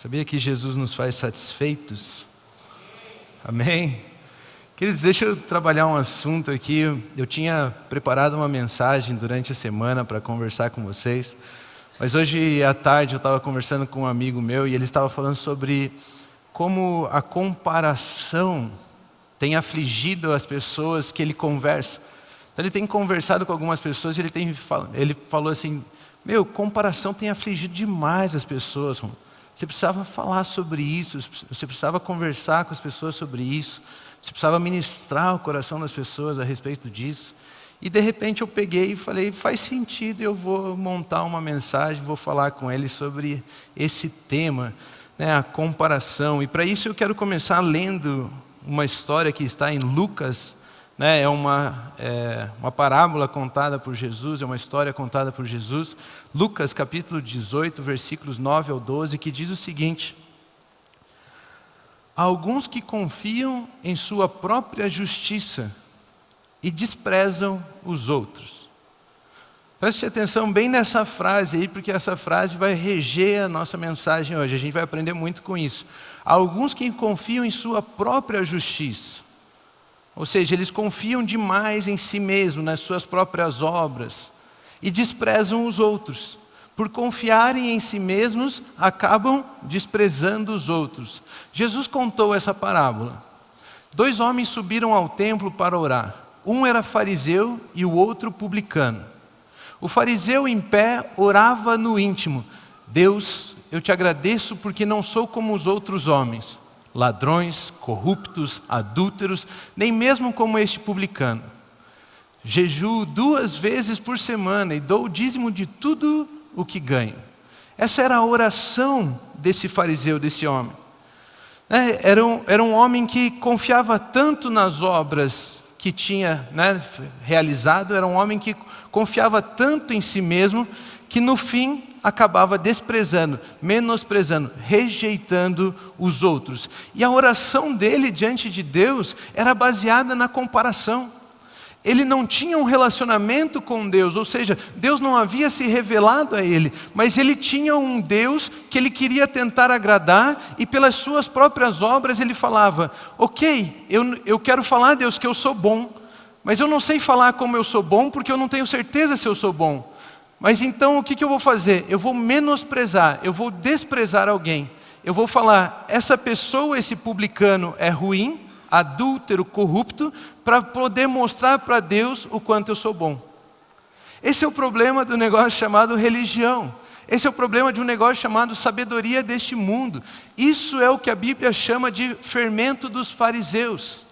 Sabia que Jesus nos faz satisfeitos? Amém? Queridos, deixa eu trabalhar um assunto aqui. Eu tinha preparado uma mensagem durante a semana para conversar com vocês, mas hoje à tarde eu estava conversando com um amigo meu e ele estava falando sobre como a comparação tem afligido as pessoas que ele conversa. Então ele tem conversado com algumas pessoas e ele falou assim: comparação tem afligido demais as pessoas. Você precisava falar sobre isso, você precisava conversar com as pessoas sobre isso, você precisava ministrar o coração das pessoas a respeito disso. E de repente eu peguei e falei: faz sentido, eu vou montar uma mensagem, vou falar com ele sobre esse tema, a comparação. E para isso eu quero começar lendo uma história que está em Lucas. É uma parábola contada por Jesus, é uma história contada por Jesus. Lucas capítulo 18, versículos 9 ao 12, que diz o seguinte: há alguns que confiam em sua própria justiça e desprezam os outros. Preste atenção bem nessa frase aí, porque essa frase vai reger a nossa mensagem hoje. A gente vai aprender muito com isso. Há alguns que confiam em sua própria justiça. Ou seja, eles confiam demais em si mesmos, nas suas próprias obras, e desprezam os outros. Por confiarem em si mesmos, acabam desprezando os outros. Jesus contou essa parábola. 2 homens subiram ao templo para orar. Um era fariseu e o outro publicano. O fariseu em pé orava no íntimo: Deus, eu te agradeço porque não sou como os outros homens, ladrões, corruptos, adúlteros, nem mesmo como este publicano. Jejuo 2 vezes por semana e dou o dízimo de tudo o que ganho. Essa era a oração desse fariseu, desse homem. Era um homem que confiava tanto nas obras que tinha realizado, era um homem que confiava tanto em si mesmo, que no fim acabava desprezando, menosprezando, rejeitando os outros. E a oração dele diante de Deus era baseada na comparação. Ele não tinha um relacionamento com Deus, ou seja, Deus não havia se revelado a ele, mas ele tinha um Deus que ele queria tentar agradar, e pelas suas próprias obras ele falava: ok, eu quero falar, Deus, que eu sou bom, mas eu não sei falar como eu sou bom, porque eu não tenho certeza se eu sou bom. Mas então o que eu vou fazer? Eu vou menosprezar, eu vou desprezar alguém. Eu vou falar: essa pessoa, esse publicano é ruim, adúltero, corrupto, para poder mostrar para Deus o quanto eu sou bom. Esse é o problema do negócio chamado religião. Esse é o problema de um negócio chamado sabedoria deste mundo. Isso é o que a Bíblia chama de fermento dos fariseus.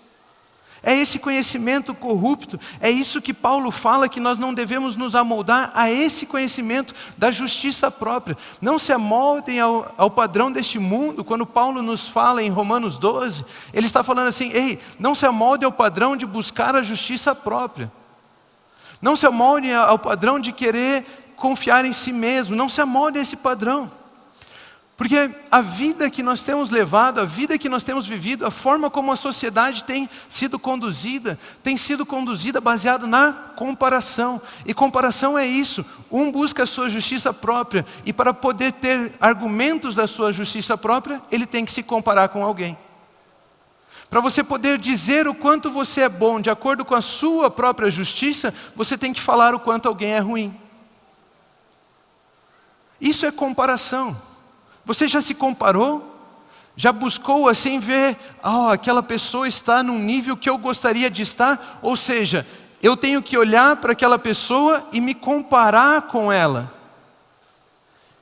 É esse conhecimento corrupto, é isso que Paulo fala, que nós não devemos nos amoldar a esse conhecimento da justiça própria. Não se amoldem ao padrão deste mundo. Quando Paulo nos fala em Romanos 12, ele está falando assim: ei, não se amoldem ao padrão de buscar a justiça própria. Não se amoldem ao padrão de querer confiar em si mesmo. Não se amoldem a esse padrão. Porque a vida que nós temos levado, a vida que nós temos vivido, a forma como a sociedade tem sido conduzida baseado na comparação. E comparação é isso: um busca a sua justiça própria, e para poder ter argumentos da sua justiça própria, ele tem que se comparar com alguém. Para você poder dizer o quanto você é bom, de acordo com a sua própria justiça, você tem que falar o quanto alguém é ruim. Isso é comparação. Você já se comparou? Já buscou assim ver: aquela pessoa está num nível que eu gostaria de estar? Ou seja, eu tenho que olhar para aquela pessoa e me comparar com ela.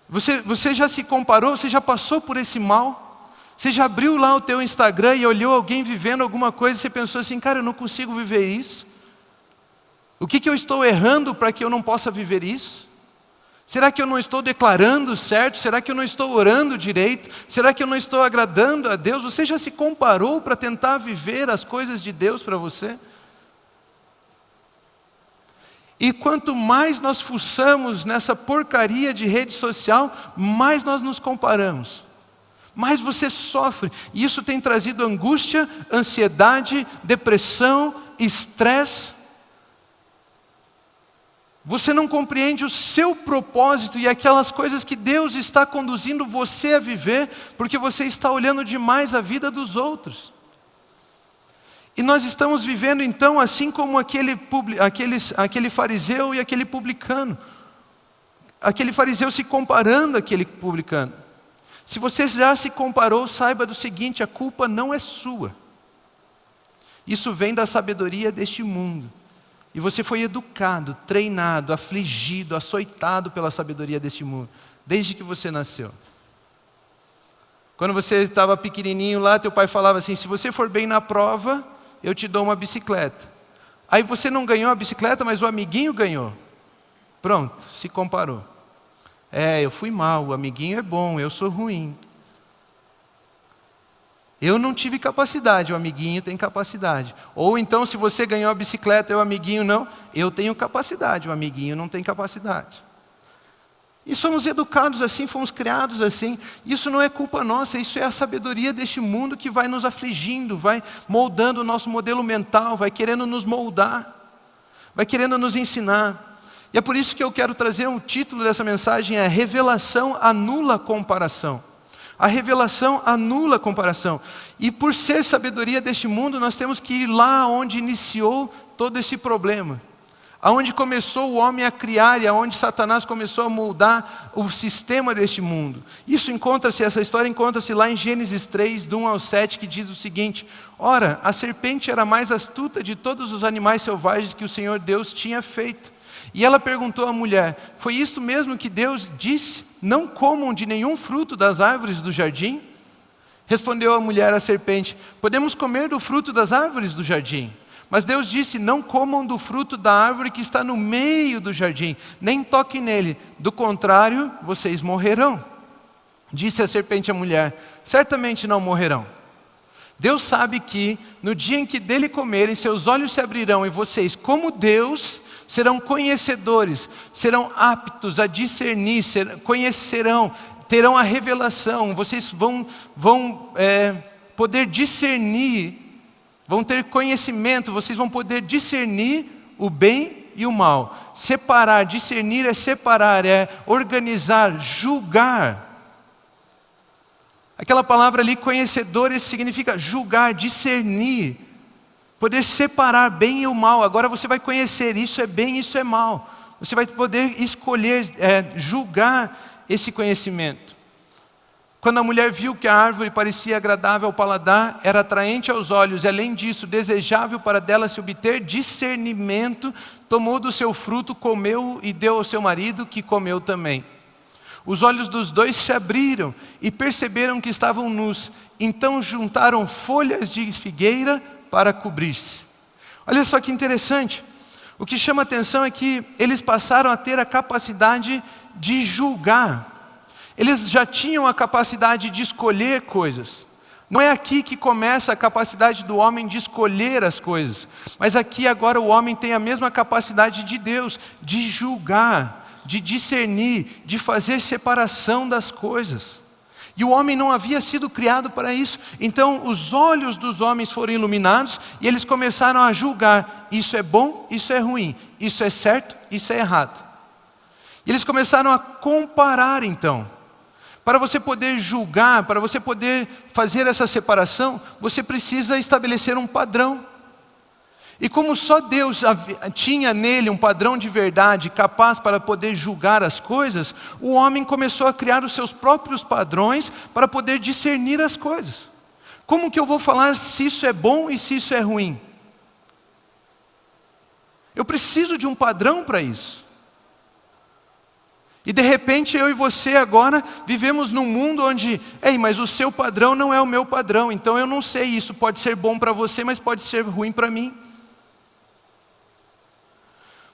Você já se comparou? Você já passou por esse mal? Você já abriu lá o teu Instagram e olhou alguém vivendo alguma coisa e você pensou assim: cara, eu não consigo viver isso. O que eu estou errando para que eu não possa viver isso? Será que eu não estou declarando certo? Será que eu não estou orando direito? Será que eu não estou agradando a Deus? Você já se comparou para tentar viver as coisas de Deus para você? E quanto mais nós fuçamos nessa porcaria de rede social, mais nós nos comparamos. Mais você sofre. E isso tem trazido angústia, ansiedade, depressão, estresse. Você não compreende o seu propósito e aquelas coisas que Deus está conduzindo você a viver, porque você está olhando demais a vida dos outros. E nós estamos vivendo então assim como aquele fariseu e aquele publicano. Aquele fariseu se comparando àquele publicano. Se você já se comparou, saiba do seguinte: a culpa não é sua. Isso vem da sabedoria deste mundo. E você foi educado, treinado, afligido, açoitado pela sabedoria deste mundo, desde que você nasceu. Quando você estava pequenininho lá, teu pai falava assim: se você for bem na prova, eu te dou uma bicicleta. Aí você não ganhou a bicicleta, mas o amiguinho ganhou. Pronto, se comparou. Eu fui mal, o amiguinho é bom, eu sou ruim. Eu não tive capacidade, o amiguinho tem capacidade. Ou então, se você ganhou a bicicleta e o amiguinho não, eu tenho capacidade, o amiguinho não tem capacidade. E somos educados assim, fomos criados assim. Isso não é culpa nossa, isso é a sabedoria deste mundo que vai nos afligindo, vai moldando o nosso modelo mental, vai querendo nos moldar, vai querendo nos ensinar. E é por isso que eu quero trazer um título dessa mensagem, é Revelação anula comparação. A revelação anula a comparação. E por ser sabedoria deste mundo, nós temos que ir lá onde iniciou todo esse problema. Aonde começou o homem a criar e aonde Satanás começou a moldar o sistema deste mundo. Essa história encontra-se lá em Gênesis 3, do 1 ao 7, que diz o seguinte: ora, a serpente era a mais astuta de todos os animais selvagens que o Senhor Deus tinha feito. E ela perguntou à mulher: foi isso mesmo que Deus disse? Não comam de nenhum fruto das árvores do jardim? Respondeu a mulher à serpente: podemos comer do fruto das árvores do jardim. Mas Deus disse: não comam do fruto da árvore que está no meio do jardim, nem toquem nele, do contrário, vocês morrerão. Disse a serpente à mulher: certamente não morrerão. Deus sabe que, no dia em que dele comerem, seus olhos se abrirão e vocês, como Deus, serão conhecedores, serão aptos a discernir, conhecerão, terão a revelação, vocês vão poder discernir, vão ter conhecimento, vocês vão poder discernir o bem e o mal. Separar, discernir é separar, é organizar, julgar. Aquela palavra ali, conhecedores, significa julgar, discernir, poder separar bem e o mal. Agora você vai conhecer, isso é bem, isso é mal. Você vai poder escolher, julgar esse conhecimento. Quando a mulher viu que a árvore parecia agradável ao paladar, era atraente aos olhos e, além disso, desejável para dela se obter discernimento, tomou do seu fruto, comeu e deu ao seu marido, que comeu também. Os olhos dos dois se abriram e perceberam que estavam nus. Então juntaram folhas de figueira para cobrir-se. Olha só que interessante. O que chama a atenção é que eles passaram a ter a capacidade de julgar. Eles já tinham a capacidade de escolher coisas. Não é aqui que começa a capacidade do homem de escolher as coisas. Mas aqui agora o homem tem a mesma capacidade de Deus, de julgar, de discernir, de fazer separação das coisas. E o homem não havia sido criado para isso. Então os olhos dos homens foram iluminados e eles começaram a julgar: isso é bom, isso é ruim, isso é certo, isso é errado. E eles começaram a comparar então. Para você poder julgar, para você poder fazer essa separação, você precisa estabelecer um padrão. E como só Deus tinha nele um padrão de verdade capaz para poder julgar as coisas, o homem começou a criar os seus próprios padrões para poder discernir as coisas. Como que eu vou falar se isso é bom e se isso é ruim? Eu preciso de um padrão para isso. E de repente eu e você agora vivemos num mundo onde, mas o seu padrão não é o meu padrão, então eu não sei, isso pode ser bom para você, mas pode ser ruim para mim.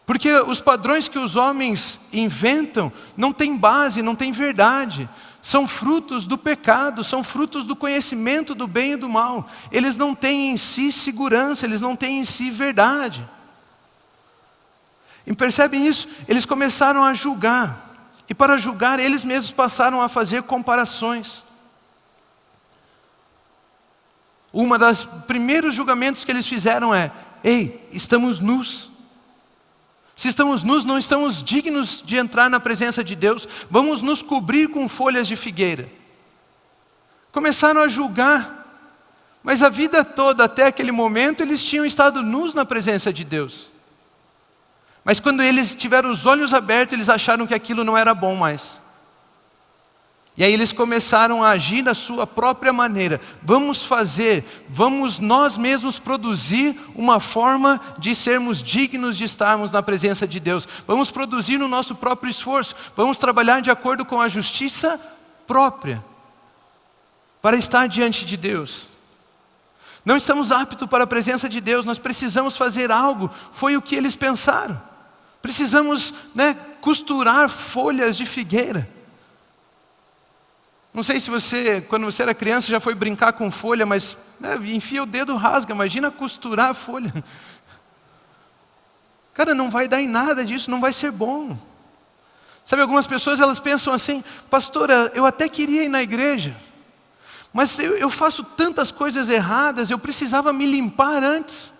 Porque os padrões que os homens inventam não têm base, não têm verdade. São frutos do pecado, são frutos do conhecimento do bem e do mal. Eles não têm em si segurança, eles não têm em si verdade. E percebem isso? Eles começaram a julgar. E para julgar, eles mesmos passaram a fazer comparações. Uma das primeiros julgamentos que eles fizeram é: estamos nus. Se estamos nus, não estamos dignos de entrar na presença de Deus, vamos nos cobrir com folhas de figueira. Começaram a julgar, mas a vida toda, até aquele momento, eles tinham estado nus na presença de Deus. Mas quando eles tiveram os olhos abertos, eles acharam que aquilo não era bom mais. E aí eles começaram a agir da sua própria maneira. Vamos nós mesmos produzir uma forma de sermos dignos de estarmos na presença de Deus. Vamos produzir no nosso próprio esforço. Vamos trabalhar de acordo com a justiça própria, para estar diante de Deus. Não estamos aptos para a presença de Deus, nós precisamos fazer algo. Foi o que eles pensaram. Precisamos, costurar folhas de figueira. Não sei se você, quando você era criança, já foi brincar com folha, mas enfia o dedo, rasga. Imagina costurar a folha. Cara, não vai dar em nada disso, não vai ser bom. Sabe, algumas pessoas elas pensam assim: pastora, eu até queria ir na igreja, mas eu faço tantas coisas erradas, eu precisava me limpar antes.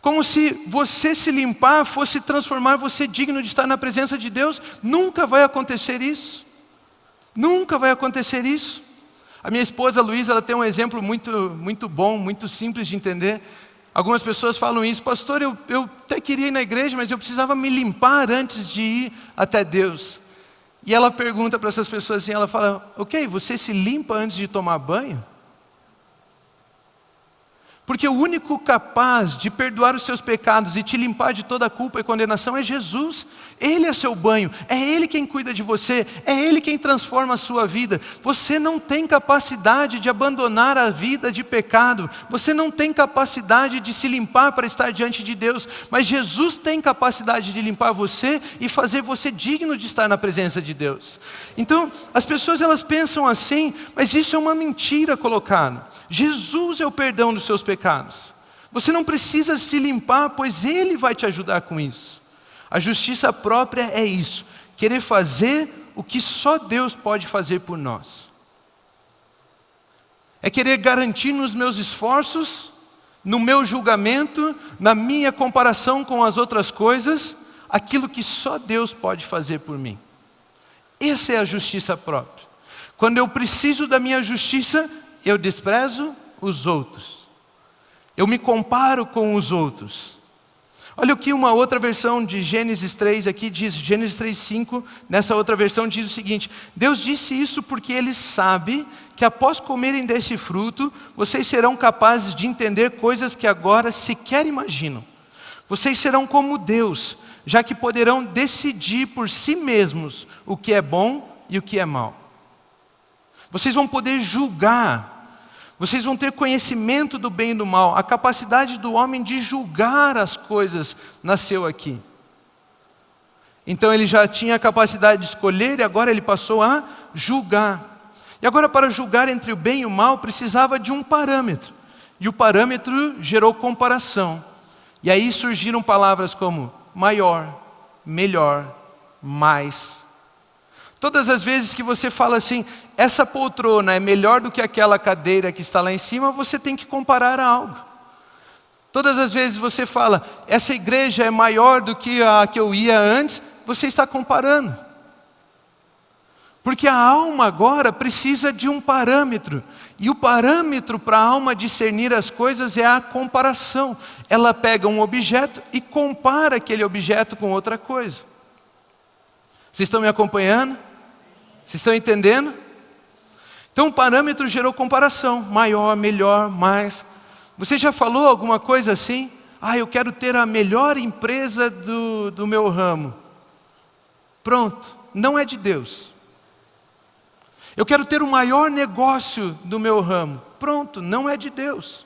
Como se você se limpar fosse transformar você digno de estar na presença de Deus. Nunca vai acontecer isso. Nunca vai acontecer isso. A minha esposa Luísa, ela tem um exemplo muito bom, muito simples de entender. Algumas pessoas falam isso: pastor, eu até queria ir na igreja, mas eu precisava me limpar antes de ir até Deus. E ela pergunta para essas pessoas assim, ela fala: ok, você se limpa antes de tomar banho? Porque o único capaz de perdoar os seus pecados e te limpar de toda a culpa e condenação é Jesus. Ele é seu banho, é Ele quem cuida de você, é Ele quem transforma a sua vida. Você não tem capacidade de abandonar a vida de pecado, você não tem capacidade de se limpar para estar diante de Deus, mas Jesus tem capacidade de limpar você e fazer você digno de estar na presença de Deus. Então, as pessoas elas pensam assim, mas isso é uma mentira colocada. Jesus é o perdão dos seus pecados. Você não precisa se limpar, pois Ele vai te ajudar com isso. A justiça própria é isso: querer fazer o que só Deus pode fazer por nós. É querer garantir nos meus esforços, no meu julgamento, na minha comparação com as outras coisas, aquilo que só Deus pode fazer por mim. Essa é a justiça própria. Quando eu preciso da minha justiça, eu desprezo os outros. Eu me comparo com os outros. Olha o que uma outra versão de Gênesis 3 aqui diz, Gênesis 3:5, nessa outra versão diz o seguinte: Deus disse isso porque Ele sabe que após comerem deste fruto, vocês serão capazes de entender coisas que agora sequer imaginam. Vocês serão como Deus, já que poderão decidir por si mesmos o que é bom e o que é mal. Vocês vão poder julgar. Vocês vão ter conhecimento do bem e do mal. A capacidade do homem de julgar as coisas nasceu aqui. Então ele já tinha a capacidade de escolher e agora ele passou a julgar. E agora, para julgar entre o bem e o mal, precisava de um parâmetro. E o parâmetro gerou comparação. E aí surgiram palavras como maior, melhor, mais. Todas as vezes que você fala assim, essa poltrona é melhor do que aquela cadeira que está lá em cima, você tem que comparar a algo. Todas as vezes você fala, essa igreja é maior do que a que eu ia antes, você está comparando. Porque a alma agora precisa de um parâmetro. E o parâmetro para a alma discernir as coisas é a comparação. Ela pega um objeto e compara aquele objeto com outra coisa. Vocês estão me acompanhando? Vocês estão entendendo? Então o parâmetro gerou comparação. Maior, melhor, mais. Você já falou alguma coisa assim? Eu quero ter a melhor empresa do meu ramo. Pronto, não é de Deus. Eu quero ter o maior negócio do meu ramo. Pronto, não é de Deus.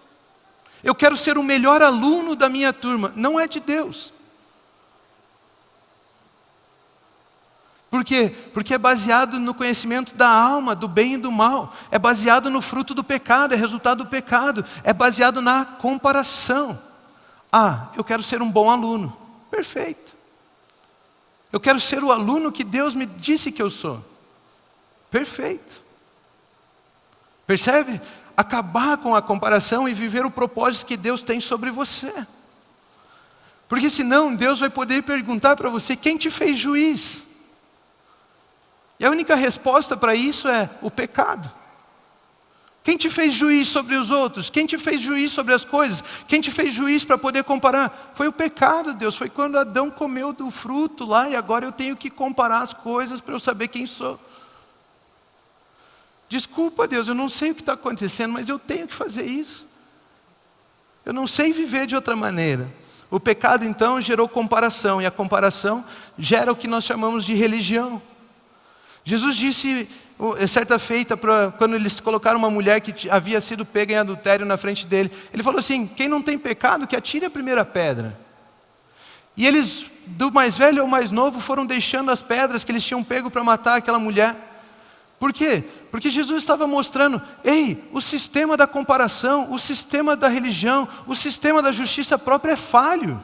Eu quero ser o melhor aluno da minha turma. Não é de Deus. Por quê? Porque é baseado no conhecimento da alma, do bem e do mal. É baseado no fruto do pecado, é resultado do pecado. É baseado na comparação. Eu quero ser um bom aluno. Perfeito. Eu quero ser o aluno que Deus me disse que eu sou. Perfeito. Percebe? Acabar com a comparação e viver o propósito que Deus tem sobre você. Porque senão Deus vai poder perguntar para você: quem te fez juiz? E a única resposta para isso é o pecado. Quem te fez juiz sobre os outros? Quem te fez juiz sobre as coisas? Quem te fez juiz para poder comparar? Foi o pecado, Deus. Foi quando Adão comeu do fruto lá e agora eu tenho que comparar as coisas para eu saber quem sou. Desculpa, Deus, eu não sei o que está acontecendo, mas eu tenho que fazer isso. Eu não sei viver de outra maneira. O pecado então gerou comparação e a comparação gera o que nós chamamos de religião. Jesus disse certa feita, quando eles colocaram uma mulher que havia sido pega em adultério na frente dele, ele falou assim: quem não tem pecado, que atire a primeira pedra. E eles, do mais velho ao mais novo, foram deixando as pedras que eles tinham pego para matar aquela mulher. Por quê? Porque Jesus estava mostrando: ei, o sistema da comparação, o sistema da religião, o sistema da justiça própria é falho.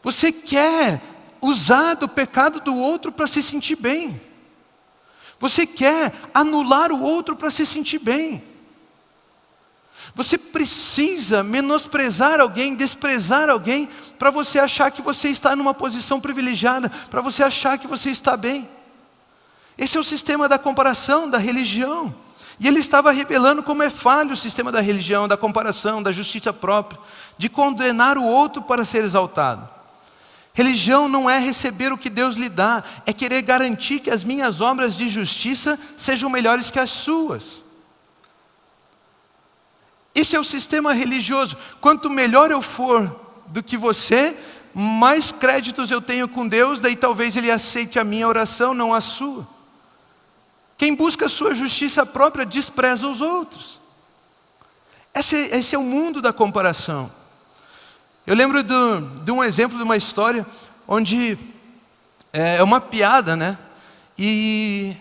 Você quer usar do pecado do outro para se sentir bem. Você quer anular o outro para se sentir bem. Você precisa menosprezar alguém, desprezar alguém, para você achar que você está numa posição privilegiada, para você achar que você está bem. Esse é o sistema da comparação, da religião. E ele estava revelando como é falho o sistema da religião, da comparação, da justiça própria, de condenar o outro para ser exaltado. Religião não é receber o que Deus lhe dá, é querer garantir que as minhas obras de justiça sejam melhores que as suas. Esse é o sistema religioso. Quanto melhor eu for do que você, mais créditos eu tenho com Deus, daí talvez Ele aceite a minha oração, não a sua. Quem busca a sua justiça própria despreza os outros. Esse é o mundo da comparação. Eu lembro de um exemplo, de uma história, onde é uma piada, né? E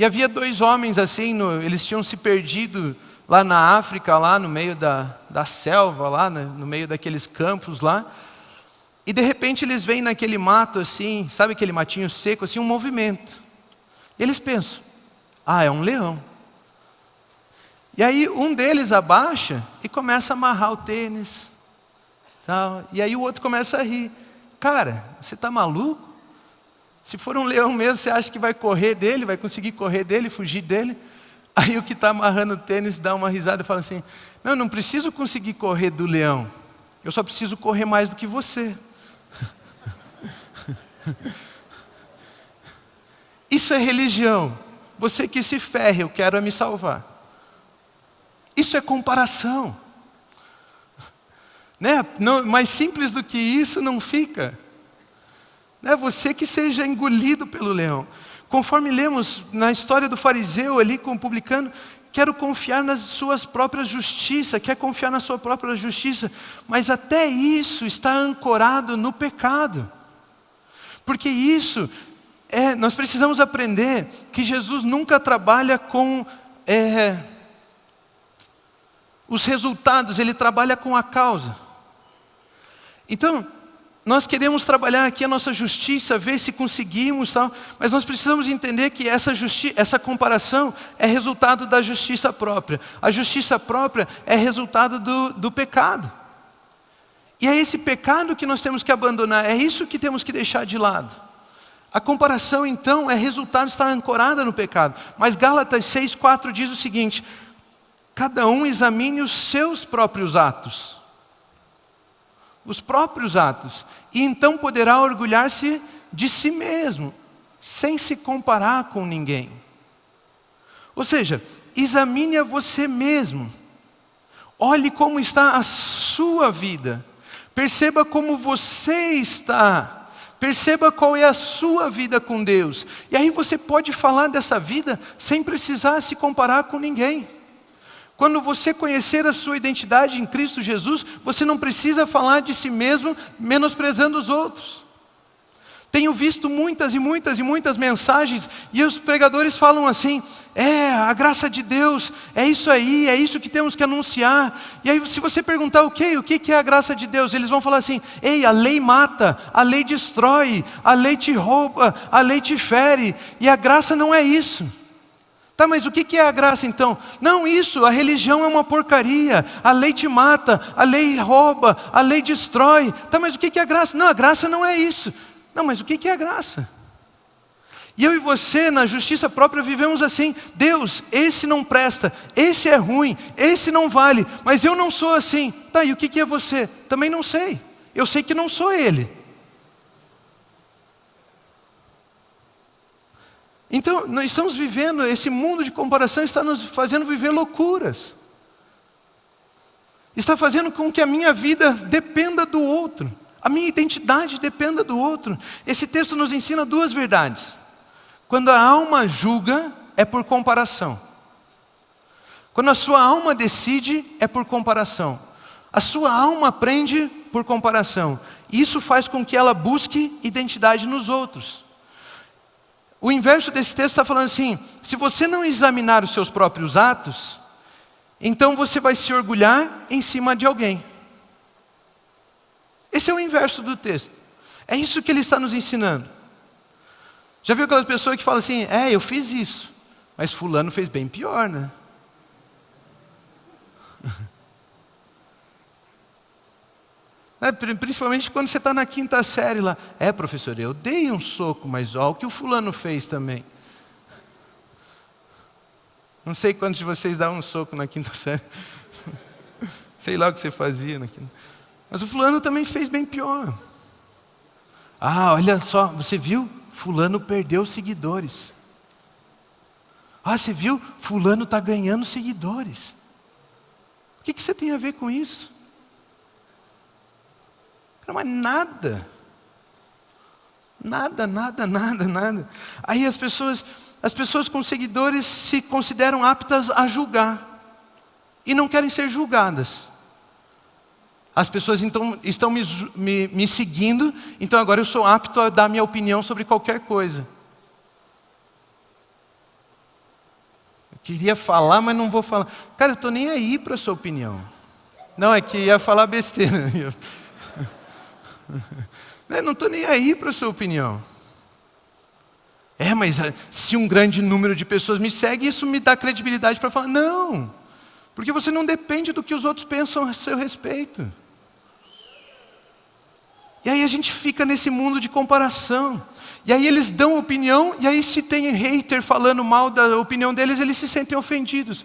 havia dois homens assim, eles tinham se perdido lá na África, lá no meio da selva, lá no meio daqueles campos lá. E de repente eles veem naquele mato assim, sabe aquele matinho seco, assim, um movimento. E eles pensam: ah, é um leão. E aí um deles abaixa e começa a amarrar o tênis. E aí o outro começa a rir. Cara, você está maluco? Se for um leão mesmo, você acha que vai correr dele, vai conseguir correr dele, fugir dele? Aí o que está amarrando o tênis dá uma risada e fala assim: não preciso conseguir correr do leão, eu só preciso correr mais do que você. Isso é religião. Você que se ferre, eu quero me salvar. Isso é comparação. Não, mais simples do que isso não fica. Você que seja engolido pelo leão. Conforme lemos na história do fariseu ali com o publicano, quero confiar nas suas próprias justiças, quer confiar na sua própria justiça, mas até isso está ancorado no pecado. Porque isso, nós precisamos aprender que Jesus nunca trabalha com os resultados, Ele trabalha com a causa. Então, nós queremos trabalhar aqui a nossa justiça, ver se conseguimos, mas nós precisamos entender que essa comparação é resultado da justiça própria. A justiça própria é resultado do pecado. E é esse pecado que nós temos que abandonar, é isso que temos que deixar de lado. A comparação então é resultado, está ancorada no pecado. Mas Gálatas 6,4 diz o seguinte: cada um examine os seus próprios atos. Os próprios atos, e então poderá orgulhar-se de si mesmo, sem se comparar com ninguém. Ou seja, examine a você mesmo, olhe como está a sua vida, perceba como você está, perceba qual é a sua vida com Deus, e aí você pode falar dessa vida sem precisar se comparar com ninguém. Quando você conhecer a sua identidade em Cristo Jesus, você não precisa falar de si mesmo menosprezando os outros. Tenho visto muitas e muitas e muitas mensagens e os pregadores falam assim: a graça de Deus, é isso aí, é isso que temos que anunciar. E aí se você perguntar o que é a graça de Deus, eles vão falar assim: a lei mata, a lei destrói, a lei te rouba, a lei te fere, e a graça não é isso. Tá, mas o que é a graça então? Não, isso, a religião é uma porcaria, a lei te mata, a lei rouba, a lei destrói. Tá, mas o que é a graça? Não, a graça não é isso. Não, mas o que é a graça? E eu e você, na justiça própria, vivemos assim: Deus, esse não presta, esse é ruim, esse não vale, mas eu não sou assim. Tá, e o que é você? Também não sei. Eu sei que não sou ele. Então, nós estamos vivendo, esse mundo de comparação está nos fazendo viver loucuras. Está fazendo com que a minha vida dependa do outro. A minha identidade dependa do outro. Esse texto nos ensina duas verdades. Quando a alma julga, é por comparação. Quando a sua alma decide, é por comparação. A sua alma aprende por comparação. Isso faz com que ela busque identidade nos outros. O inverso desse texto está falando assim: se você não examinar os seus próprios atos, então você vai se orgulhar em cima de alguém. Esse é o inverso do texto. É isso que ele está nos ensinando. Já viu aquelas pessoas que falam assim: eu fiz isso, mas fulano fez bem pior, né? Principalmente quando você está na 5ª série lá. Professor, eu dei um soco, mas olha o que o fulano fez também. Não sei quantos de vocês dão um soco na 5ª série. Sei lá o que você fazia naquilo. Mas o fulano também fez bem pior. Olha só, você viu? Fulano perdeu seguidores. Você viu? Fulano está ganhando seguidores. O que você tem a ver com isso? Não é nada. Nada. Aí as pessoas com seguidores se consideram aptas a julgar. E não querem ser julgadas. As pessoas então estão me seguindo, então agora eu sou apto a dar minha opinião sobre qualquer coisa. Eu queria falar, mas não vou falar. Cara, eu estou nem aí para a sua opinião. Não, é que ia falar besteira. Não estou nem aí para a sua opinião. Mas se um grande número de pessoas me segue, isso me dá credibilidade para falar. Não, porque você não depende do que os outros pensam a seu respeito. E aí a gente fica nesse mundo de comparação. E aí eles dão opinião, e aí se tem hater falando mal da opinião deles, eles se sentem ofendidos.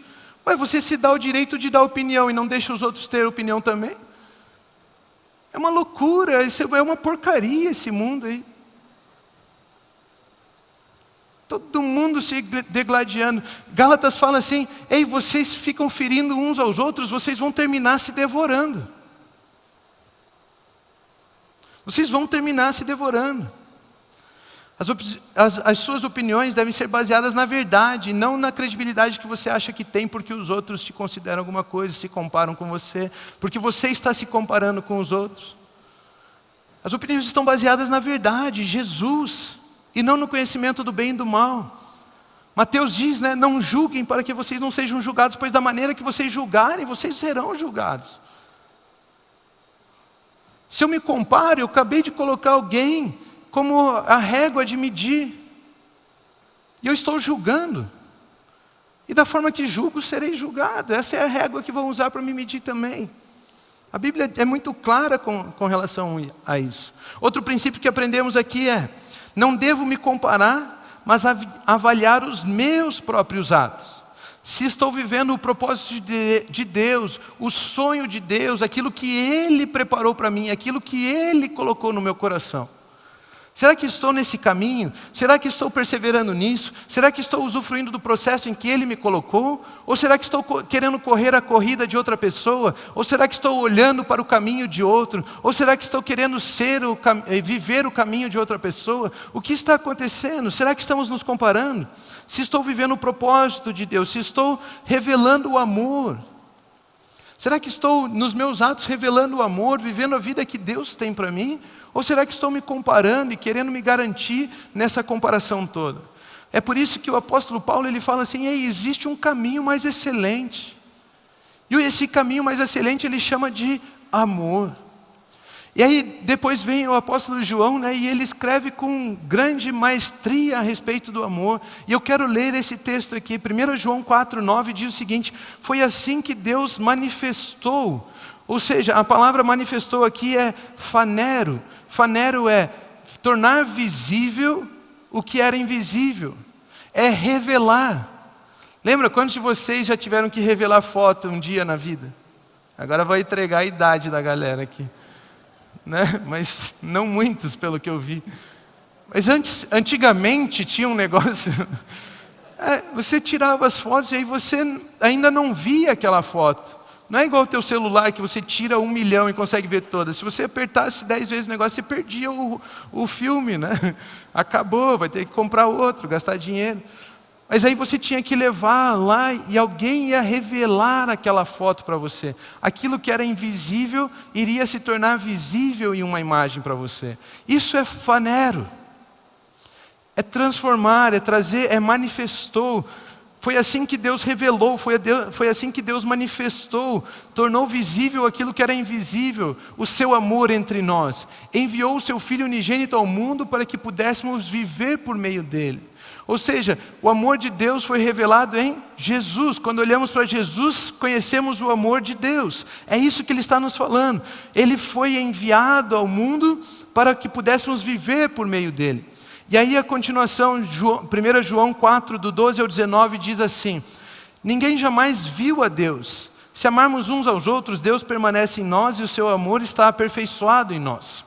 Você se dá o direito de dar opinião e não deixa os outros ter opinião também? É uma loucura, é uma porcaria esse mundo aí. Todo mundo se degladiando. Gálatas fala assim: vocês ficam ferindo uns aos outros, vocês vão terminar se devorando. Vocês vão terminar se devorando. As suas opiniões devem ser baseadas na verdade, não na credibilidade que você acha que tem porque os outros te consideram alguma coisa, se comparam com você, porque você está se comparando com os outros. As opiniões estão baseadas na verdade, Jesus, e não no conhecimento do bem e do mal. Mateus diz, não julguem para que vocês não sejam julgados, pois da maneira que vocês julgarem, vocês serão julgados. Se eu me comparo, eu acabei de colocar alguém como a régua de medir. E eu estou julgando. E da forma que julgo, serei julgado. Essa é a régua que vão usar para me medir também. A Bíblia é muito clara com relação a isso. Outro princípio que aprendemos aqui é: não devo me comparar, mas avaliar os meus próprios atos. Se estou vivendo o propósito de Deus, o sonho de Deus, aquilo que Ele preparou para mim, aquilo que Ele colocou no meu coração. Será que estou nesse caminho? Será que estou perseverando nisso? Será que estou usufruindo do processo em que Ele me colocou? Ou será que estou querendo correr a corrida de outra pessoa? Ou será que estou olhando para o caminho de outro? Ou será que estou querendo viver o caminho de outra pessoa? O que está acontecendo? Será que estamos nos comparando? Se estou vivendo o propósito de Deus? Se estou revelando o amor? Será que estou nos meus atos revelando o amor, vivendo a vida que Deus tem para mim? Ou será que estou me comparando e querendo me garantir nessa comparação toda? É por isso que o apóstolo Paulo ele fala assim: existe um caminho mais excelente. E esse caminho mais excelente ele chama de amor. E aí depois vem o apóstolo João, né, e ele escreve com grande maestria a respeito do amor. E eu quero ler esse texto aqui. 1 João 4,9 diz o seguinte: foi assim que Deus manifestou. Ou seja, a palavra manifestou aqui é fanero. Fanero é tornar visível o que era invisível. É revelar. Lembra quantos de vocês já tiveram que revelar foto um dia na vida? Agora vou entregar a idade da galera aqui. Né? Mas não muitos, pelo que eu vi. Mas antigamente tinha um negócio, você tirava as fotos e aí você ainda não via aquela foto. Não é igual o teu celular que você tira 1 milhão e consegue ver todas. Se você apertasse 10 vezes o negócio, você perdia o filme, né? Acabou, vai ter que comprar outro, gastar dinheiro. Mas aí você tinha que levar lá e alguém ia revelar aquela foto para você. Aquilo que era invisível iria se tornar visível em uma imagem para você. Isso é fanero. É transformar, é trazer, é manifestou. Foi assim que Deus revelou, foi assim que Deus manifestou, tornou visível aquilo que era invisível, o seu amor entre nós. Enviou o seu Filho unigênito ao mundo para que pudéssemos viver por meio dele. Ou seja, o amor de Deus foi revelado em Jesus. Quando olhamos para Jesus, conhecemos o amor de Deus. É isso que ele está nos falando. Ele foi enviado ao mundo para que pudéssemos viver por meio dele. E aí a continuação, 1 João 4, do 12 ao 19, diz assim: ninguém jamais viu a Deus. Se amarmos uns aos outros, Deus permanece em nós e o seu amor está aperfeiçoado em nós.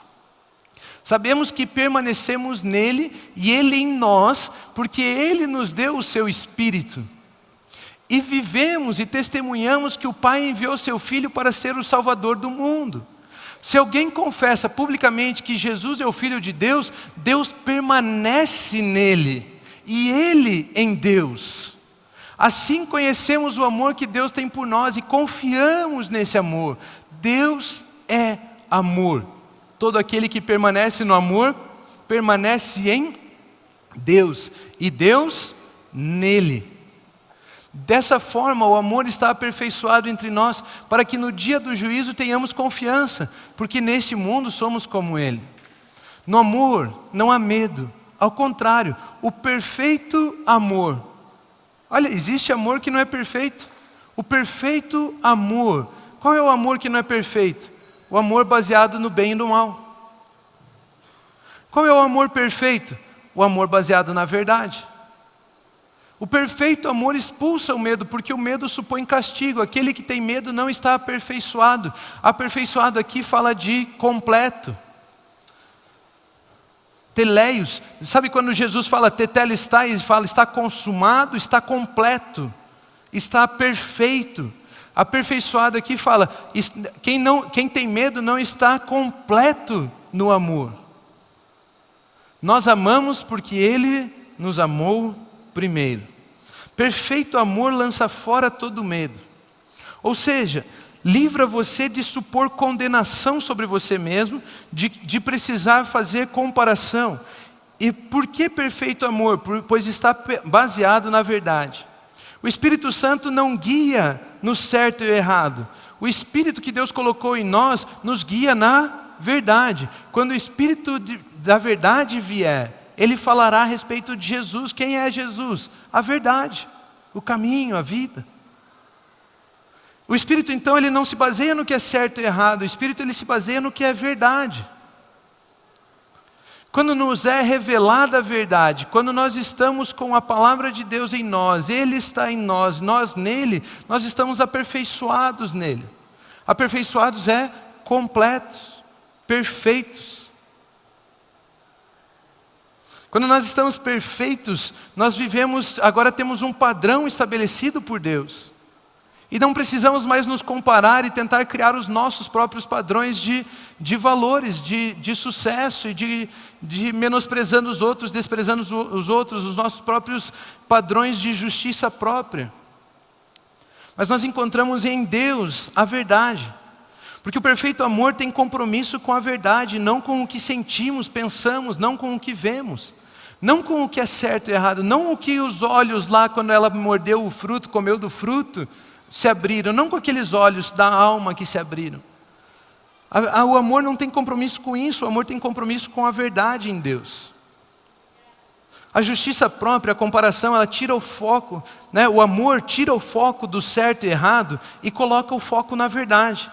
Sabemos que permanecemos nele e ele em nós, porque ele nos deu o seu Espírito. E vivemos e testemunhamos que o Pai enviou seu Filho para ser o Salvador do mundo. Se alguém confessa publicamente que Jesus é o Filho de Deus, Deus permanece nele e ele em Deus. Assim conhecemos o amor que Deus tem por nós e confiamos nesse amor. Deus é amor. Todo aquele que permanece no amor, permanece em Deus, e Deus nele. Dessa forma, o amor está aperfeiçoado entre nós, para que no dia do juízo tenhamos confiança, porque neste mundo somos como Ele. No amor não há medo, ao contrário, o perfeito amor. Olha, existe amor que não é perfeito. O perfeito amor. Qual é o amor que não é perfeito? O amor baseado no bem e no mal. Qual é o amor perfeito? O amor baseado na verdade. O perfeito amor expulsa o medo, porque o medo supõe castigo. Aquele que tem medo não está aperfeiçoado. Aperfeiçoado aqui fala de completo. Teleios. Sabe quando Jesus fala tetelestai, ele fala está consumado, está completo, está perfeito. Aperfeiçoado aqui fala, quem tem medo não está completo no amor. Nós amamos porque Ele nos amou primeiro. Perfeito amor lança fora todo medo. Ou seja, livra você de supor condenação sobre você mesmo, de precisar fazer comparação. E por que perfeito amor? Pois está baseado na verdade. O Espírito Santo não guia no certo e errado. O Espírito que Deus colocou em nós nos guia na verdade. Quando o Espírito da verdade vier, Ele falará a respeito de Jesus. Quem é Jesus? A verdade, o caminho, a vida. O Espírito então, ele não se baseia no que é certo e errado. O Espírito, ele se baseia no que é verdade. Quando nos é revelada a verdade, quando nós estamos com a palavra de Deus em nós, Ele está em nós, nós nele, nós estamos aperfeiçoados nele. Aperfeiçoados é completos, perfeitos. Quando nós estamos perfeitos, nós vivemos, agora temos um padrão estabelecido por Deus. E não precisamos mais nos comparar e tentar criar os nossos próprios padrões de valores, de sucesso e de menosprezando os outros, desprezando os outros, os nossos próprios padrões de justiça própria. Mas nós encontramos em Deus a verdade. Porque o perfeito amor tem compromisso com a verdade, não com o que sentimos, pensamos, não com o que vemos. Não com o que é certo e errado, não o que os olhos lá, quando ela mordeu o fruto, comeu do fruto, se abriram, não com aqueles olhos da alma que se abriram. O amor não tem compromisso com isso, o amor tem compromisso com a verdade em Deus. A justiça própria, a comparação, ela tira o foco, né? O amor tira o foco do certo e errado e coloca o foco na verdade.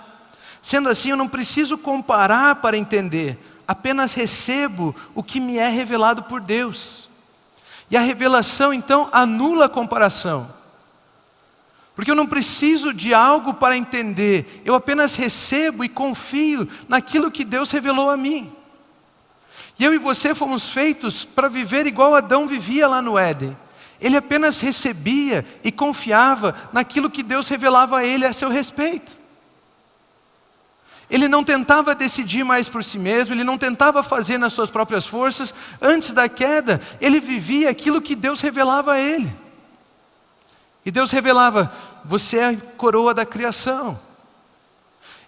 Sendo assim, eu não preciso comparar para entender, apenas recebo o que me é revelado por Deus. E a revelação, então, anula a comparação. Porque eu não preciso de algo para entender, eu apenas recebo e confio naquilo que Deus revelou a mim. E eu e você fomos feitos para viver igual Adão vivia lá no Éden. Ele apenas recebia e confiava naquilo que Deus revelava a ele a seu respeito. Ele não tentava decidir mais por si mesmo, ele não tentava fazer nas suas próprias forças. Antes da queda, ele vivia aquilo que Deus revelava a ele. E Deus revelava: você é a coroa da criação.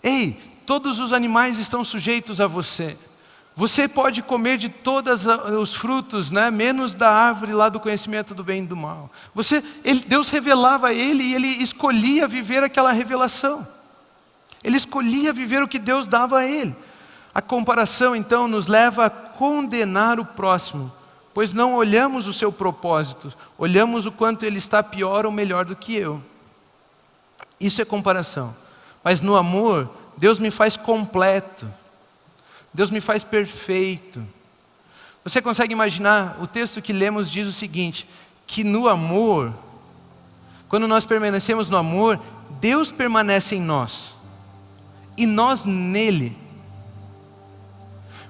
Ei, todos os animais estão sujeitos a você. Você pode comer de todos os frutos, né? Menos da árvore lá do conhecimento do bem e do mal. Deus revelava a ele e ele escolhia viver aquela revelação. Ele escolhia viver o que Deus dava a ele. A comparação então nos leva a condenar o próximo, pois não olhamos o seu propósito, olhamos o quanto ele está pior ou melhor do que eu. Isso é comparação. Mas no amor, Deus me faz completo. Deus me faz perfeito. Você consegue imaginar? O texto que lemos diz o seguinte, que no amor, quando nós permanecemos no amor, Deus permanece em nós, e nós nele.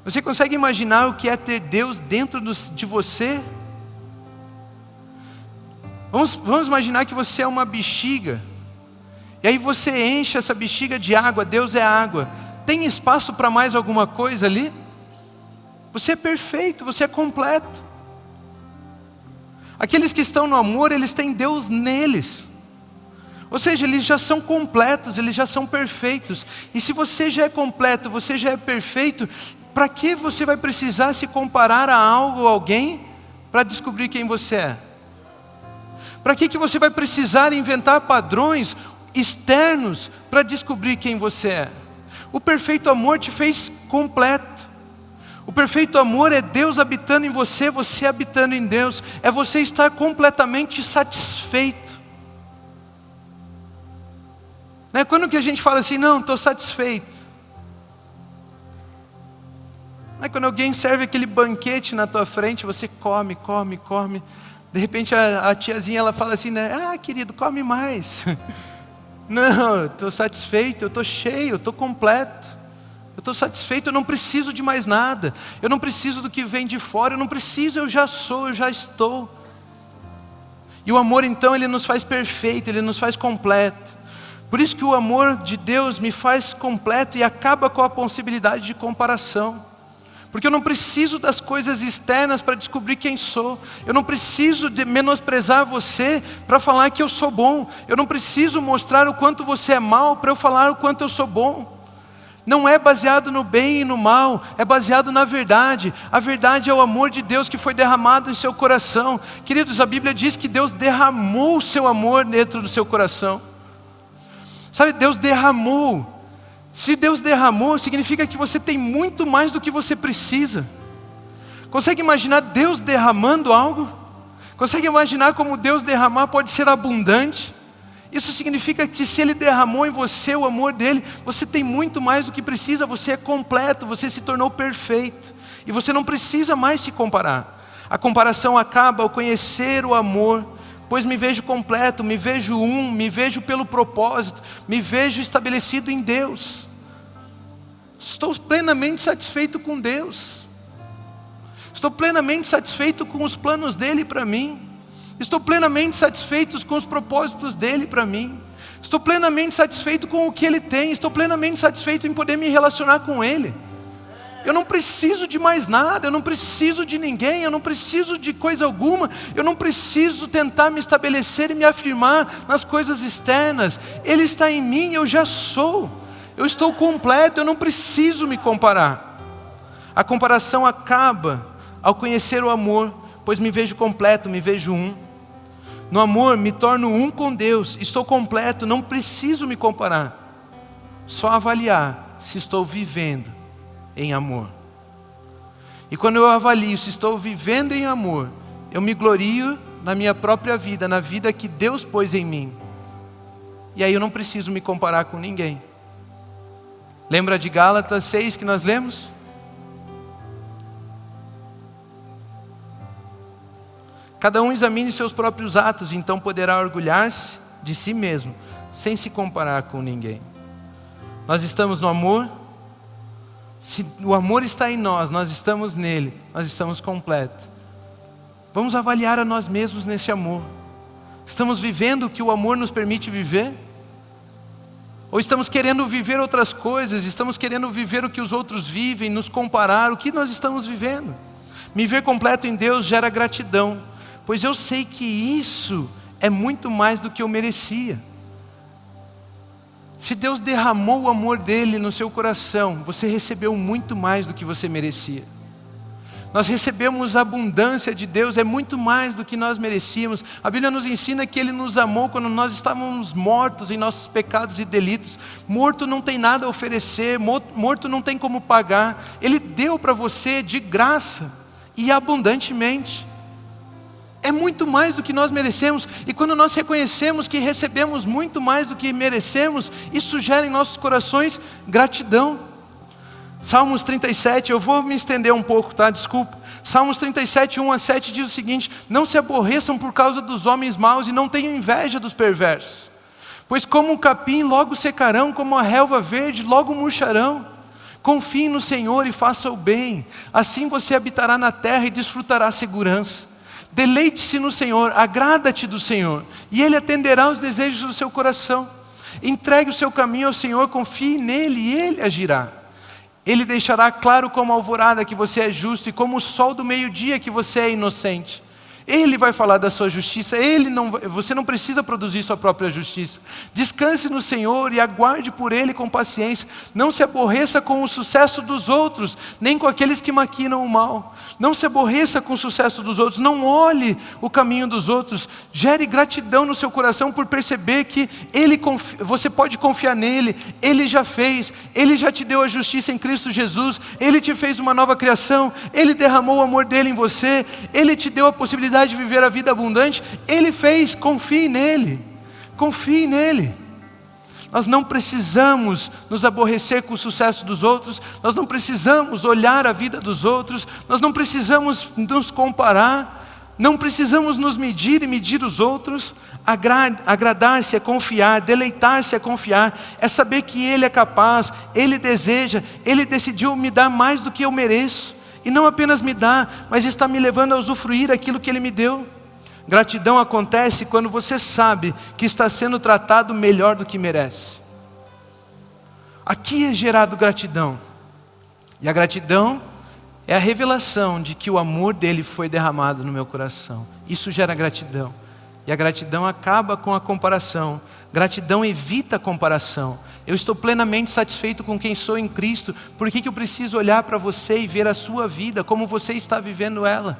Você consegue imaginar o que é ter Deus dentro de você? Vamos imaginar que você é uma bexiga, e aí você enche essa bexiga de água, Deus é água. Tem espaço para mais alguma coisa ali? Você é perfeito, você é completo. Aqueles que estão no amor, eles têm Deus neles. Ou seja, eles já são completos, eles já são perfeitos. E se você já é completo, você já é perfeito, para que você vai precisar se comparar a algo ou alguém para descobrir quem você é? Para que você vai precisar inventar padrões externos para descobrir quem você é? O perfeito amor te fez completo. O perfeito amor é Deus habitando em você, você habitando em Deus. É você estar completamente satisfeito. Né? Quando que a gente fala assim, não, estou satisfeito. Quando alguém serve aquele banquete na tua frente, você come, come, come. De repente a tiazinha ela fala assim, né? Ah, querido, come mais. Não, eu estou satisfeito, eu estou cheio, eu estou completo. Eu estou satisfeito, eu não preciso de mais nada. Eu não preciso do que vem de fora, eu não preciso, eu já sou, eu já estou. E o amor então, ele nos faz perfeito, ele nos faz completo. Por isso que o amor de Deus me faz completo e acaba com a possibilidade de comparação. Porque eu não preciso das coisas externas para descobrir quem sou. Eu não preciso de menosprezar você para falar que eu sou bom. Eu não preciso mostrar o quanto você é mal para eu falar o quanto eu sou bom. Não é baseado no bem e no mal, é baseado na verdade. A verdade é o amor de Deus que foi derramado em seu coração. Queridos, a Bíblia diz que Deus derramou o seu amor dentro do seu coração. Sabe, Deus derramou. Se Deus derramou, significa que você tem muito mais do que você precisa. Consegue imaginar Deus derramando algo? Consegue imaginar como Deus derramar pode ser abundante? Isso significa que se Ele derramou em você o amor dEle, você tem muito mais do que precisa, você é completo, você se tornou perfeito. E você não precisa mais se comparar. A comparação acaba ao conhecer o amor, pois me vejo completo, me vejo me vejo pelo propósito, me vejo estabelecido em Deus. Estou plenamente satisfeito com Deus. Estou plenamente satisfeito com os planos dEle para mim. Estou plenamente satisfeito com os propósitos dEle para mim. Estou plenamente satisfeito com o que Ele tem. Estou plenamente satisfeito em poder me relacionar com Ele. Eu não preciso de mais nada, eu não preciso de ninguém, eu não preciso de coisa alguma, eu não preciso tentar me estabelecer e me afirmar nas coisas externas. Ele está em mim, eu já sou, eu estou completo, eu não preciso me comparar. A comparação acaba ao conhecer o amor, pois me vejo completo, me vejo um. No amor me torno um com Deus, estou completo, não preciso me comparar. Só avaliar se estou vivendo em amor. E quando eu avalio se estou vivendo em amor, eu me glorio na minha própria vida, na vida que Deus pôs em mim. E aí eu não preciso me comparar com ninguém. Lembra de Gálatas 6 que nós lemos? Cada um examine seus próprios atos, então poderá orgulhar-se de si mesmo, sem se comparar com ninguém. Nós estamos no amor. Se o amor está em nós, nós estamos nele, nós estamos completos. Vamos avaliar a nós mesmos nesse amor. Estamos vivendo o que o amor nos permite viver? Ou estamos querendo viver outras coisas, estamos querendo viver o que os outros vivem, nos comparar, o que nós estamos vivendo? Me ver completo em Deus gera gratidão, pois eu sei que isso é muito mais do que eu merecia. Se Deus derramou o amor dele no seu coração, você recebeu muito mais do que você merecia. Nós recebemos a abundância de Deus, é muito mais do que nós merecíamos. A Bíblia nos ensina que Ele nos amou quando nós estávamos mortos em nossos pecados e delitos. Morto não tem nada a oferecer, morto não tem como pagar. Ele deu para você de graça e abundantemente. É muito mais do que nós merecemos. E quando nós reconhecemos que recebemos muito mais do que merecemos, isso gera em nossos corações gratidão. Salmos 37, eu vou me estender um pouco, tá? Desculpa. Salmos 37, 1-7 diz o seguinte: não se aborreçam por causa dos homens maus e não tenham inveja dos perversos. Pois como o capim logo secarão, como a relva verde logo murcharão. Confie no Senhor e faça o bem. Assim você habitará na terra e desfrutará a segurança. Deleite-se no Senhor, agrada-te do Senhor, e Ele atenderá os desejos do seu coração. Entregue o seu caminho ao Senhor, confie nele e Ele agirá. Ele deixará claro como a alvorada que você é justo e como o sol do meio-dia que você é inocente. Ele vai falar da sua justiça, você não precisa produzir sua própria justiça. Descanse no Senhor e aguarde por Ele com paciência. Não se aborreça com o sucesso dos outros, nem com aqueles que maquinam o mal. Não se aborreça com o sucesso dos outros, não olhe o caminho dos outros. Gere gratidão no seu coração por perceber que você pode confiar nele. Ele já fez, Ele já te deu a justiça em Cristo Jesus. Ele te fez uma nova criação, Ele derramou o amor dele em você, Ele te deu a possibilidade de viver a vida abundante. Ele fez, confie nele, confie nele. Nós não precisamos nos aborrecer com o sucesso dos outros, nós não precisamos olhar a vida dos outros, nós não precisamos nos comparar, não precisamos nos medir e medir os outros. Agradar-se é confiar, deleitar-se é confiar, é saber que Ele é capaz, Ele deseja, Ele decidiu me dar mais do que eu mereço. E não apenas me dá, mas está me levando a usufruir aquilo que Ele me deu. Gratidão acontece quando você sabe que está sendo tratado melhor do que merece. Aqui é gerado gratidão. E a gratidão é a revelação de que o amor dele foi derramado no meu coração. Isso gera gratidão. E a gratidão acaba com a comparação. Gratidão evita a comparação. Eu estou plenamente satisfeito com quem sou em Cristo. Por que eu preciso olhar para você e ver a sua vida, como você está vivendo ela?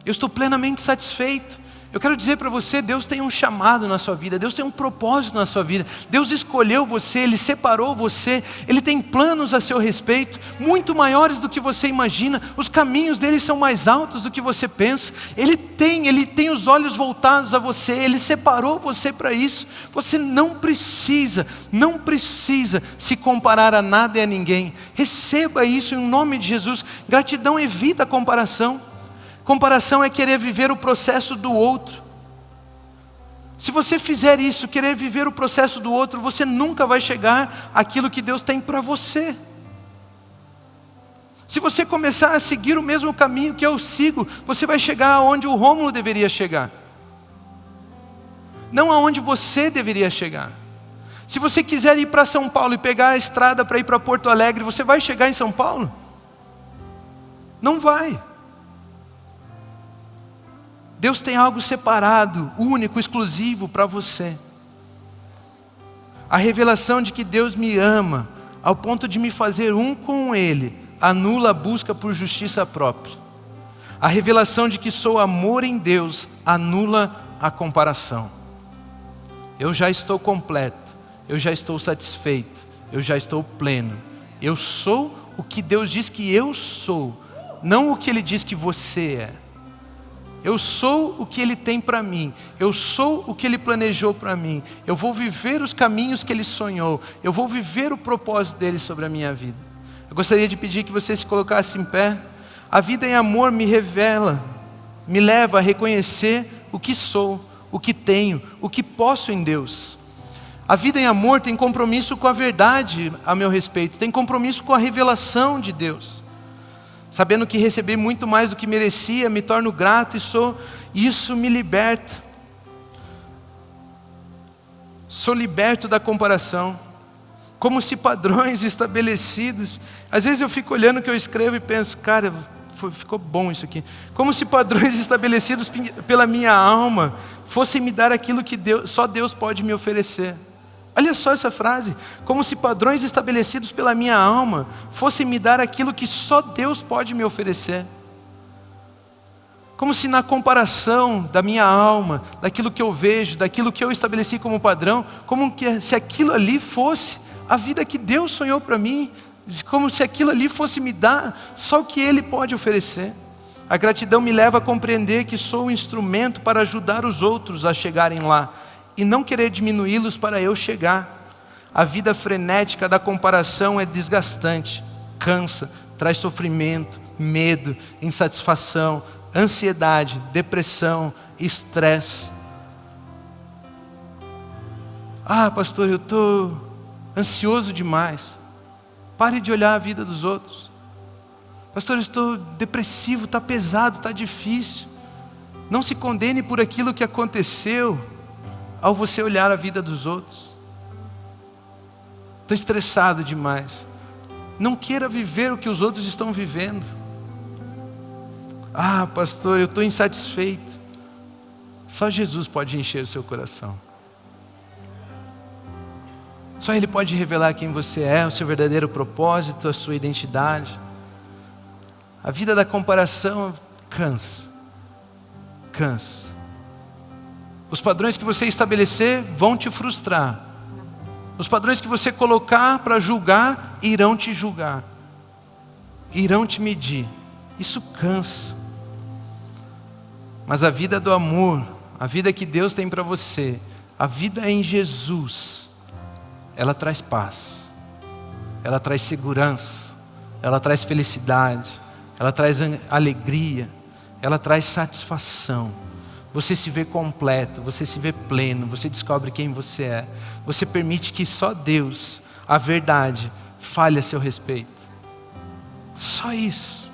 Eu estou plenamente satisfeito. Eu quero dizer para você, Deus tem um chamado na sua vida, Deus tem um propósito na sua vida. Deus escolheu você, Ele separou você, Ele tem planos a seu respeito, muito maiores do que você imagina. Os caminhos dele são mais altos do que você pensa. Ele tem os olhos voltados a você, Ele separou você para isso. Você não precisa se comparar a nada e a ninguém. Receba isso em nome de Jesus. Gratidão evita a comparação. Comparação é querer viver o processo do outro. Se você fizer isso, querer viver o processo do outro, você nunca vai chegar àquilo que Deus tem para você. Se você começar a seguir o mesmo caminho que eu sigo, você vai chegar aonde o Rômulo deveria chegar, não aonde você deveria chegar. Se você quiser ir para São Paulo e pegar a estrada para ir para Porto Alegre, você vai chegar em São Paulo? Não vai. Deus tem algo separado, único, exclusivo para você. A revelação de que Deus me ama, ao ponto de me fazer um com Ele, anula a busca por justiça própria. A revelação de que sou amor em Deus, anula a comparação. Eu já estou completo, eu já estou satisfeito, eu já estou pleno. Eu sou o que Deus diz que eu sou, não o que Ele diz que você é. Eu sou o que Ele tem para mim, eu sou o que Ele planejou para mim, eu vou viver os caminhos que Ele sonhou, eu vou viver o propósito dEle sobre a minha vida. Eu gostaria de pedir que você se colocasse em pé. A vida em amor me revela, me leva a reconhecer o que sou, o que tenho, o que posso em Deus. A vida em amor tem compromisso com a verdade a meu respeito, tem compromisso com a revelação de Deus. Sabendo que recebi muito mais do que merecia, me torno grato e isso me liberta. Sou liberto da comparação, como se padrões estabelecidos. Às vezes eu fico olhando o que eu escrevo e penso, cara, ficou bom isso aqui. Como se padrões estabelecidos pela minha alma fossem me dar aquilo que só Deus pode me oferecer. Olha só essa frase, como se padrões estabelecidos pela minha alma fossem me dar aquilo que só Deus pode me oferecer. Como se na comparação da minha alma, daquilo que eu vejo, daquilo que eu estabeleci como padrão, como se aquilo ali fosse a vida que Deus sonhou para mim, como se aquilo ali fosse me dar só o que Ele pode oferecer. A gratidão me leva a compreender que sou um instrumento para ajudar os outros a chegarem lá, e não querer diminuí-los para eu chegar. A vida frenética da comparação é desgastante, cansa, traz sofrimento, medo, insatisfação, ansiedade, depressão, estresse. Ah, pastor, eu estou ansioso demais. Pare de olhar a vida dos outros. Pastor, eu estou depressivo, está pesado, está difícil. Não se condene por aquilo que aconteceu ao você olhar a vida dos outros. Estou estressado demais. Não queira viver o que os outros estão vivendo. Ah, pastor, eu estou insatisfeito. Só Jesus pode encher o seu coração. Só Ele pode revelar quem você é, o seu verdadeiro propósito, a sua identidade. A vida da comparação cansa. Os padrões que você estabelecer vão te frustrar. Os padrões que você colocar para julgar, irão te julgar. Irão te medir. Isso cansa. Mas a vida do amor, a vida que Deus tem para você, a vida em Jesus, ela traz paz. Ela traz segurança. Ela traz felicidade. Ela traz alegria. Ela traz satisfação. Você se vê completo, você se vê pleno, você descobre quem você é. Você permite que só Deus, a verdade, fale a seu respeito. Só isso.